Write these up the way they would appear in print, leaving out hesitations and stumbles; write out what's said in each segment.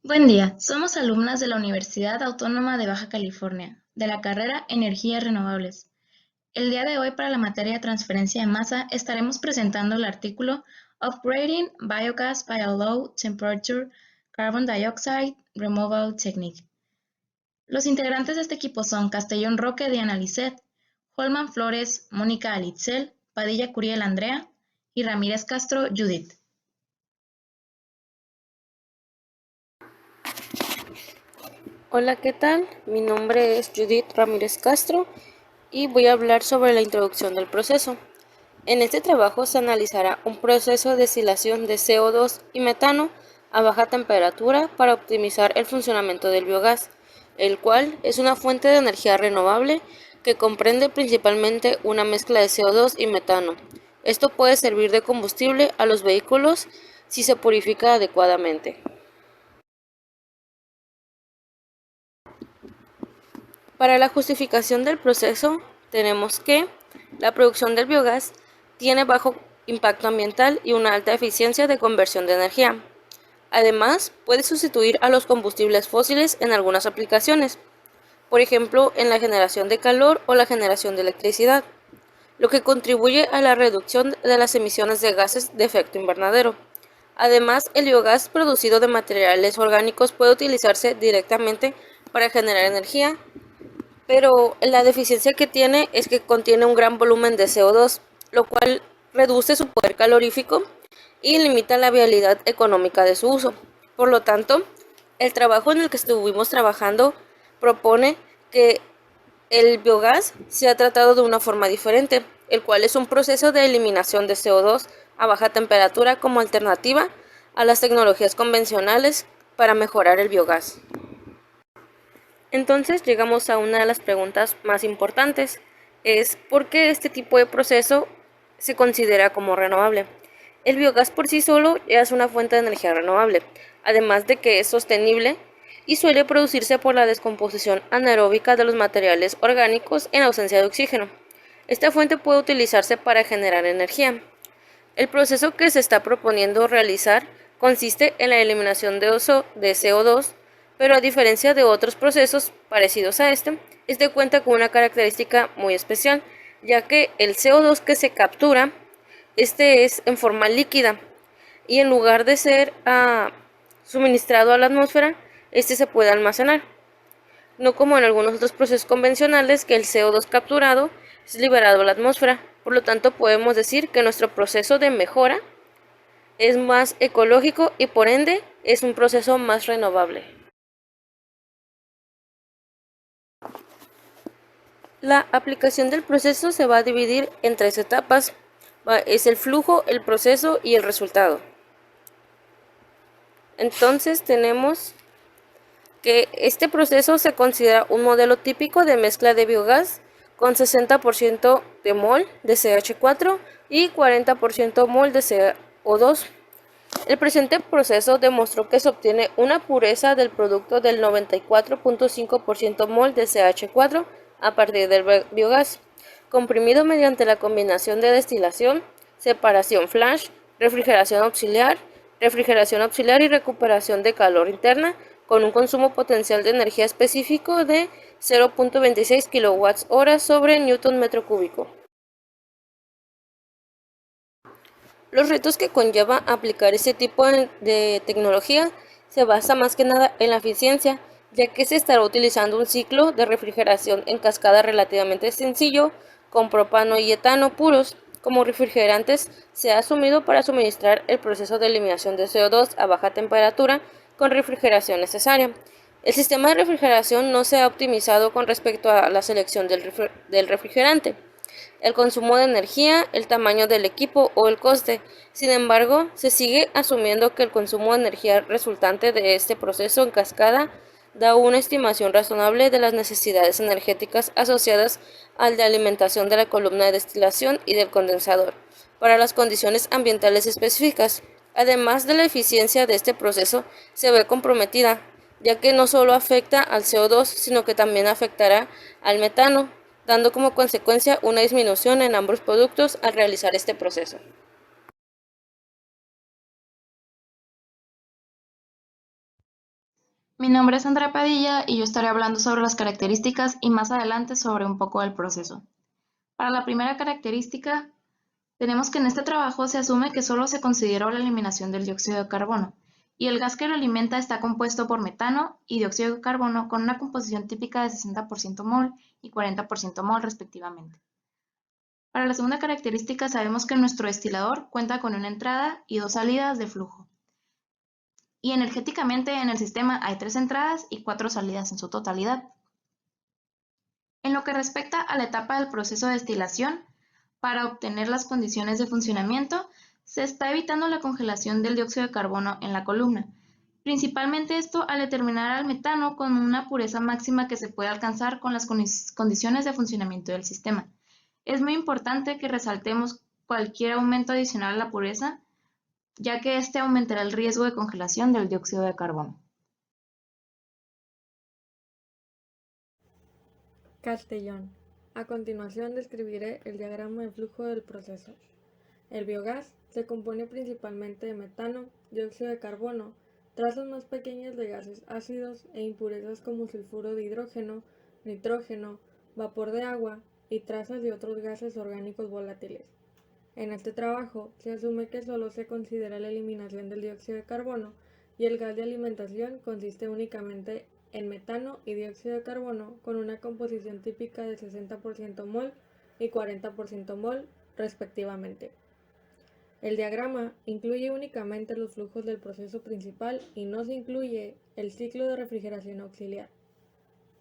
Buen día, somos alumnas de la Universidad Autónoma de Baja California, de la carrera Energías Renovables. El día de hoy para la materia de transferencia de masa estaremos presentando el artículo Upgrading Biogas by a Low Temperature Carbon Dioxide Removal Technique. Los integrantes de este equipo son Castellón Roque Diana Lisset, Holman Flores Mónica Alitzel, Padilla Curiel Andrea y Ramírez Castro Judith. Hola, ¿qué tal? Mi nombre es Judith Ramírez Castro y voy a hablar sobre la introducción del proceso. En este trabajo se analizará un proceso de destilación de CO2 y metano a baja temperatura para optimizar el funcionamiento del biogás, el cual es una fuente de energía renovable que comprende principalmente una mezcla de CO2 y metano. Esto puede servir de combustible a los vehículos si se purifica adecuadamente. Para la justificación del proceso, tenemos que la producción del biogás tiene bajo impacto ambiental y una alta eficiencia de conversión de energía. Además, puede sustituir a los combustibles fósiles en algunas aplicaciones, por ejemplo, en la generación de calor o la generación de electricidad, lo que contribuye a la reducción de las emisiones de gases de efecto invernadero. Además, el biogás producido de materiales orgánicos puede utilizarse directamente para generar energía, pero la deficiencia que tiene es que contiene un gran volumen de CO2, lo cual reduce su poder calorífico y limita la viabilidad económica de su uso. Por lo tanto, el trabajo en el que estuvimos trabajando propone que el biogás sea tratado de una forma diferente, el cual es un proceso de eliminación de CO2 a baja temperatura como alternativa a las tecnologías convencionales para mejorar el biogás. Entonces llegamos a una de las preguntas más importantes, es ¿por qué este tipo de proceso se considera como renovable? El biogás por sí solo ya es una fuente de energía renovable, además de que es sostenible y suele producirse por la descomposición anaeróbica de los materiales orgánicos en ausencia de oxígeno. Esta fuente puede utilizarse para generar energía. El proceso que se está proponiendo realizar consiste en la eliminación de CO2, pero a diferencia de otros procesos parecidos a este cuenta con una característica muy especial, ya que el CO2 que se captura, este es en forma líquida y en lugar de ser suministrado a la atmósfera, este se puede almacenar, no como en algunos otros procesos convencionales que el CO2 capturado es liberado a la atmósfera. Por lo tanto, podemos decir que nuestro proceso de mejora es más ecológico y por ende es un proceso más renovable. La aplicación del proceso se va a dividir en tres etapas. Es el flujo, el proceso y el resultado. Entonces tenemos que este proceso se considera un modelo típico de mezcla de biogás con 60% de mol de CH4 y 40% mol de CO2. El presente proceso demostró que se obtiene una pureza del producto del 94.5% mol de CH4 a partir del biogás, comprimido mediante la combinación de destilación, separación flash, refrigeración auxiliar y recuperación de calor interna, con un consumo potencial de energía específico de 0.26 kWh sobre Newton metro cúbico. Los retos que conlleva aplicar este tipo de tecnología se basa más que nada en la eficiencia, ya que se estará utilizando un ciclo de refrigeración en cascada relativamente sencillo, con propano y etano puros como refrigerantes. Se ha asumido para suministrar el proceso de eliminación de CO2 a baja temperatura con refrigeración necesaria. El sistema de refrigeración no se ha optimizado con respecto a la selección del refrigerante, el consumo de energía, el tamaño del equipo o el coste. Sin embargo, se sigue asumiendo que el consumo de energía resultante de este proceso en cascada da una estimación razonable de las necesidades energéticas asociadas al de alimentación de la columna de destilación y del condensador para las condiciones ambientales específicas. Además de la eficiencia de este proceso se ve comprometida, ya que no solo afecta al CO2, sino que también afectará al metano, dando como consecuencia una disminución en ambos productos al realizar este proceso. Mi nombre es Andrea Padilla y yo estaré hablando sobre las características y más adelante sobre un poco del proceso. Para la primera característica, tenemos que en este trabajo se asume que solo se consideró la eliminación del dióxido de carbono, y el gas que lo alimenta está compuesto por metano y dióxido de carbono con una composición típica de 60% mol y 40% mol respectivamente. Para la segunda característica sabemos que nuestro destilador cuenta con una entrada y dos salidas de flujo. Y energéticamente en el sistema hay 3 entradas y 4 salidas en su totalidad. En lo que respecta a la etapa del proceso de destilación, para obtener las condiciones de funcionamiento, se está evitando la congelación del dióxido de carbono en la columna, principalmente esto al determinar al metano con una pureza máxima que se puede alcanzar con las condiciones de funcionamiento del sistema. Es muy importante que resaltemos cualquier aumento adicional a la pureza, ya que este aumentará el riesgo de congelación del dióxido de carbono. Castellón. A continuación describiré el diagrama de flujo del proceso. El biogás se compone principalmente de metano, dióxido de carbono, trazas más pequeñas de gases ácidos e impurezas como sulfuro de hidrógeno, nitrógeno, vapor de agua y trazas de otros gases orgánicos volátiles. En este trabajo se asume que solo se considera la eliminación del dióxido de carbono y el gas de alimentación consiste únicamente en metano y dióxido de carbono con una composición típica de 60% mol y 40% mol respectivamente. El diagrama incluye únicamente los flujos del proceso principal y no se incluye el ciclo de refrigeración auxiliar.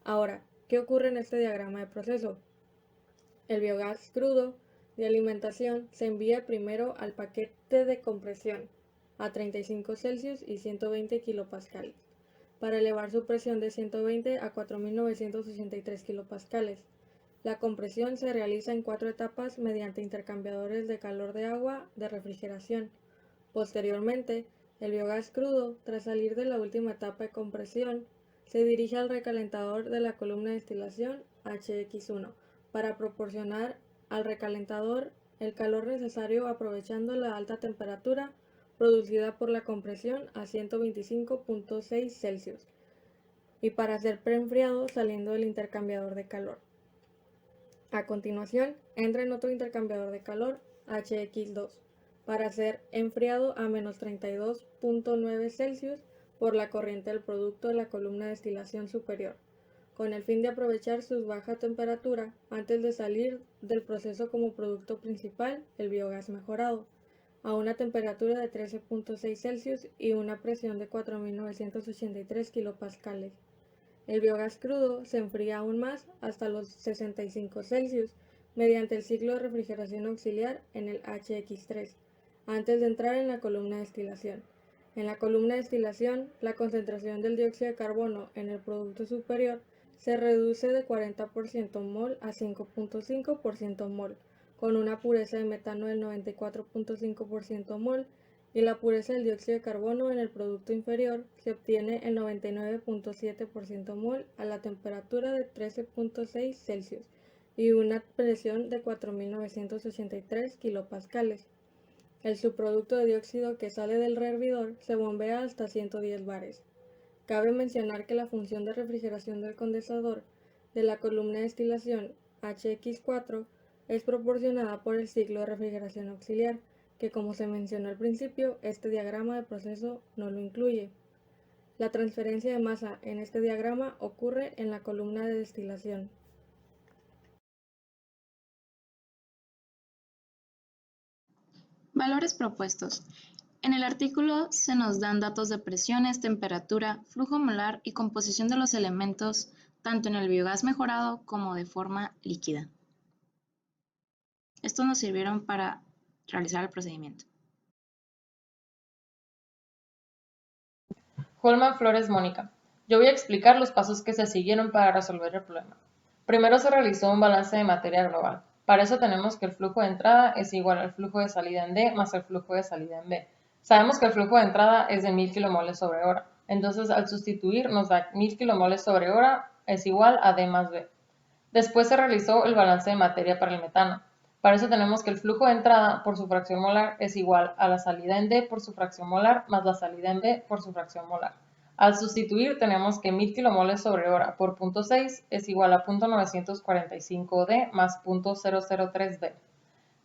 Ahora, ¿qué ocurre en este diagrama de proceso? El biogás crudo de alimentación se envía primero al paquete de compresión a 35 Celsius y 120 kilopascales para elevar su presión de 120 a 4.983 kilopascales. La compresión se realiza en 4 etapas mediante intercambiadores de calor de agua de refrigeración. Posteriormente, el biogás crudo, tras salir de la última etapa de compresión, se dirige al recalentador de la columna de destilación HX1 para proporcionar al recalentador el calor necesario aprovechando la alta temperatura producida por la compresión a 125.6 Celsius y para ser preenfriado saliendo del intercambiador de calor. A continuación, entra en otro intercambiador de calor HX2 para ser enfriado a menos 32.9 Celsius por la corriente del producto de la columna de destilación superior, con el fin de aprovechar su baja temperatura antes de salir del proceso como producto principal, el biogás mejorado, a una temperatura de 13.6 Celsius y una presión de 4.983 kilopascales. El biogás crudo se enfría aún más hasta los 65 Celsius mediante el ciclo de refrigeración auxiliar en el HX3, antes de entrar en la columna de destilación. En la columna de destilación, la concentración del dióxido de carbono en el producto superior se reduce de 40% mol a 5.5% mol, con una pureza de metano del 94.5% mol y la pureza del dióxido de carbono en el producto inferior se obtiene el 99.7% mol a la temperatura de 13.6 Celsius y una presión de 4.983 kilopascales. El subproducto de dióxido que sale del rehervidor se bombea hasta 110 bares. Cabe mencionar que la función de refrigeración del condensador de la columna de destilación HX4 es proporcionada por el ciclo de refrigeración auxiliar, que como se mencionó al principio, este diagrama de proceso no lo incluye. La transferencia de masa en este diagrama ocurre en la columna de destilación. Valores propuestos. En el artículo se nos dan datos de presiones, temperatura, flujo molar y composición de los elementos, tanto en el biogás mejorado como de forma líquida. Estos nos sirvieron para realizar el procedimiento. Holman Flores Mónica. Yo voy a explicar los pasos que se siguieron para resolver el problema. Primero se realizó un balance de materia global. Para eso tenemos que el flujo de entrada es igual al flujo de salida en D más el flujo de salida en B. Sabemos que el flujo de entrada es de 1000 kmol sobre hora. Entonces, al sustituir, nos da 1000 kmol sobre hora es igual a D más B. Después se realizó el balance de materia para el metano. Para eso tenemos que el flujo de entrada por su fracción molar es igual a la salida en D por su fracción molar más la salida en B por su fracción molar. Al sustituir tenemos que 1000 kilomoles sobre hora por 0.6 es igual a 0.945 D más 0.003 D.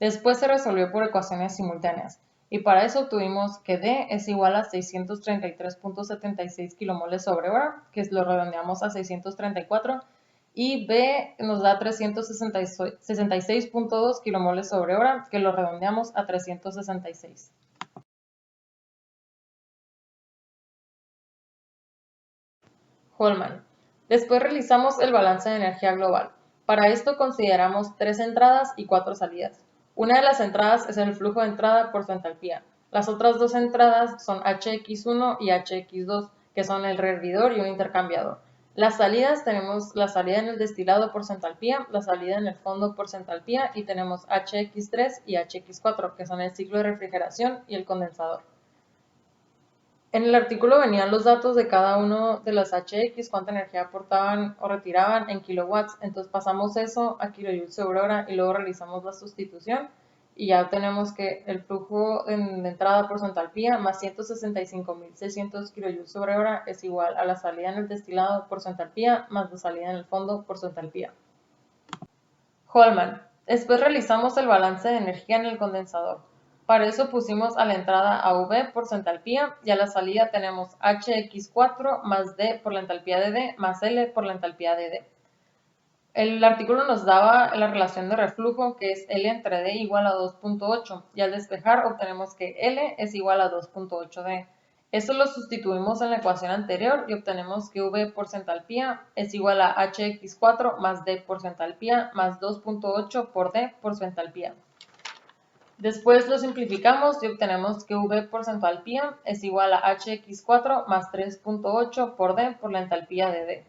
Después se resolvió por ecuaciones simultáneas y para eso obtuvimos que D es igual a 633.76 kilomoles sobre hora, que lo redondeamos a 634, y B nos da 366.2 kilomoles sobre hora, que lo redondeamos a 366. Holman. Después realizamos el balance de energía global. Para esto consideramos 3 entradas y 4 salidas. Una de las entradas es el flujo de entrada por su entalpía. Las otras 2 entradas son HX1 y HX2, que son el rehervidor y un intercambiador. Las salidas tenemos la salida en el destilado por su entalpía, la salida en el fondo por su entalpía y tenemos HX3 y HX4, que son el ciclo de refrigeración y el condensador. En el artículo venían los datos de cada uno de las HX, cuánta energía aportaban o retiraban en kilowatts, entonces pasamos eso a kilojoules sobre hora y luego realizamos la sustitución y ya obtenemos que el flujo de entrada por su entalpía más 165.600 kilojoules sobre hora es igual a la salida en el destilado por su entalpía más la salida en el fondo por su entalpía. Holman. Después realizamos el balance de energía en el condensador. Para eso pusimos a la entrada a V por su entalpía y a la salida tenemos HX4 más D por la entalpía de D más L por la entalpía de D. El artículo nos daba la relación de reflujo que es L entre D igual a 2.8 y al despejar obtenemos que L es igual a 2.8 D. Esto lo sustituimos en la ecuación anterior y obtenemos que V por su entalpía es igual a HX4 más D por su entalpía más 2.8 por D por su entalpía. Después lo simplificamos y obtenemos que V por su entalpía es igual a HX4 más 3.8 por D por la entalpía de D.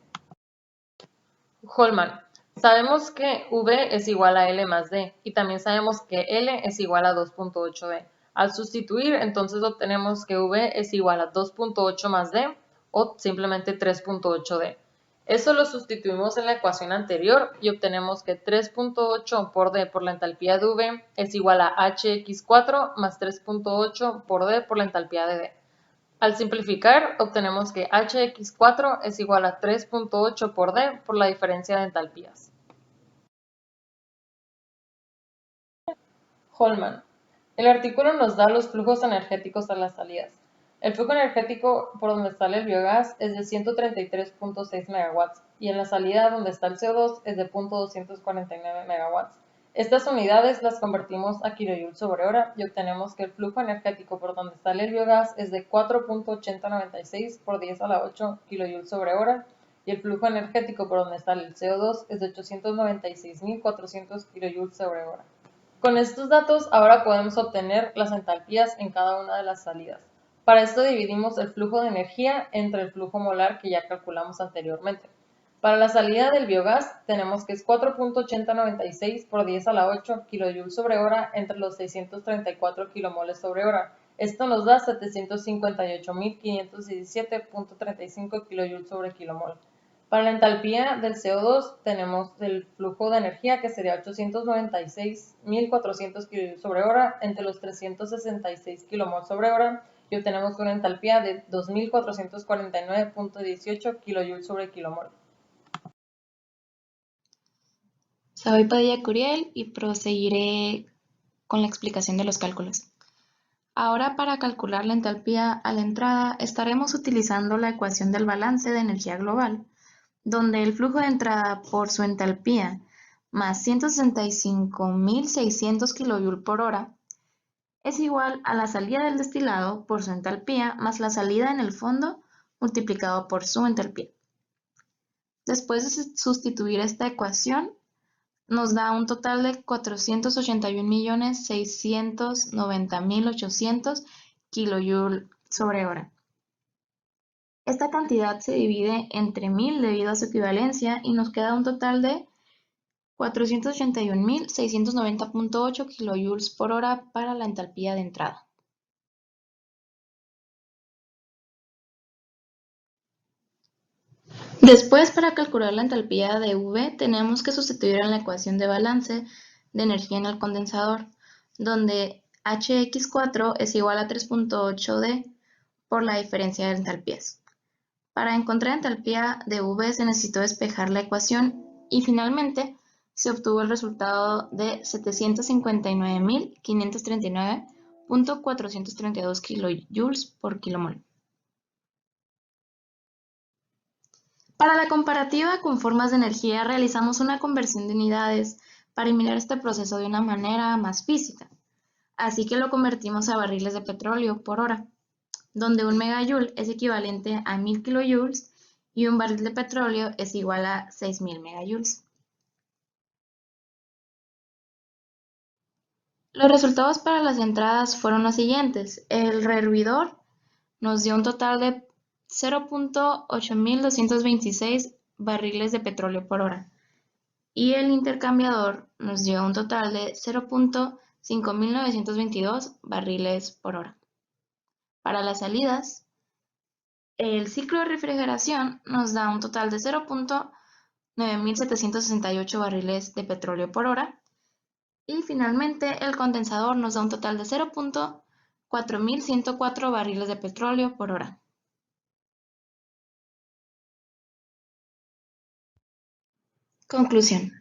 Holman. Sabemos que V es igual a L más D y también sabemos que L es igual a 2.8 D. Al sustituir, entonces obtenemos que V es igual a 2.8 más D o simplemente 3.8 D. Eso lo sustituimos en la ecuación anterior y obtenemos que 3.8 por D por la entalpía de V es igual a HX4 más 3.8 por D por la entalpía de D. Al simplificar, obtenemos que HX4 es igual a 3.8 por D por la diferencia de entalpías. Holman. El artículo nos da los flujos energéticos a las salidas. El flujo energético por donde sale el biogás es de 133.6 megawatts y en la salida donde está el CO2 es de 0.249 megawatts. Estas unidades las convertimos a kilojoules sobre hora y obtenemos que el flujo energético por donde sale el biogás es de 4.8096 por 10 a la 8 kilojoules sobre hora y el flujo energético por donde sale el CO2 es de 896.400 kilojoules sobre hora. Con estos datos ahora podemos obtener las entalpías en cada una de las salidas. Para esto dividimos el flujo de energía entre el flujo molar que ya calculamos anteriormente. Para la salida del biogás tenemos que es 4.8096 por 10 a la 8 kilojoules sobre hora entre los 634 kilomoles sobre hora. Esto nos da 758.517.35 kilojoules sobre kilomol. Para la entalpía del CO2 tenemos el flujo de energía que sería 896.400 kilojoules sobre hora entre los 366 kilomol sobre hora y obtenemos una entalpía de 2.449.18 kilojoules sobre kilomol. Soy Padilla Curiel y proseguiré con la explicación de los cálculos. Ahora para calcular la entalpía a la entrada estaremos utilizando la ecuación del balance de energía global, donde el flujo de entrada por su entalpía más 165.600 kJ por hora es igual a la salida del destilado por su entalpía más la salida en el fondo multiplicado por su entalpía. Después de sustituir esta ecuación, nos da un total de 481.690.800 kJ sobre hora. Esta cantidad se divide entre 1000 debido a su equivalencia y nos queda un total de 481.690.8 kJ por hora para la entalpía de entrada. Después, para calcular la entalpía de V, tenemos que sustituir en la ecuación de balance de energía en el condensador, donde HX4 es igual a 3.8 D por la diferencia de entalpías. Para encontrar entalpía de V se necesitó despejar la ecuación y finalmente se obtuvo el resultado de 759.539.432 kilojoules por kilomol. Para la comparativa con formas de energía realizamos una conversión de unidades para mirar este proceso de una manera más física. Así que lo convertimos a barriles de petróleo por hora, donde un megajoule es equivalente a 1000 kilojoules y un barril de petróleo es igual a 6000 megajoules. Los resultados para las entradas fueron los siguientes. El rehervidor nos dio un total de 0.8226 barriles de petróleo por hora y el intercambiador nos dio un total de 0.5922 barriles por hora. Para las salidas, el ciclo de refrigeración nos da un total de 0.9768 barriles de petróleo por hora y finalmente el condensador nos da un total de 0.4104 barriles de petróleo por hora. Conclusión.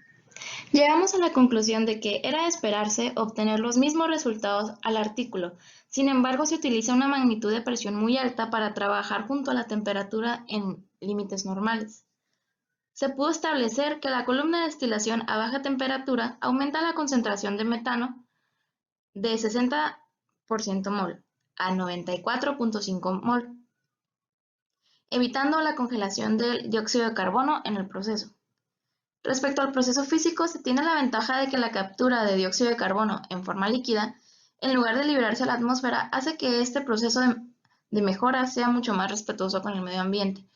Llegamos a la conclusión de que era de esperarse obtener los mismos resultados al artículo, sin embargo se utiliza una magnitud de presión muy alta para trabajar junto a la temperatura en límites normales. Se pudo establecer que la columna de destilación a baja temperatura aumenta la concentración de metano de 60% mol a 94.5 mol, evitando la congelación del dióxido de carbono en el proceso. Respecto al proceso físico, se tiene la ventaja de que la captura de dióxido de carbono en forma líquida, en lugar de liberarse a la atmósfera, hace que este proceso de mejora sea mucho más respetuoso con el medio ambiente,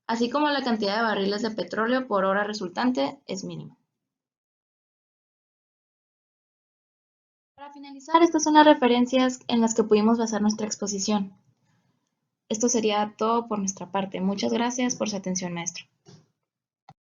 así como la cantidad de barriles de petróleo por hora resultante es mínima. Para finalizar, estas son las referencias en las que pudimos basar nuestra exposición. Esto sería todo por nuestra parte. Muchas gracias por su atención, maestro.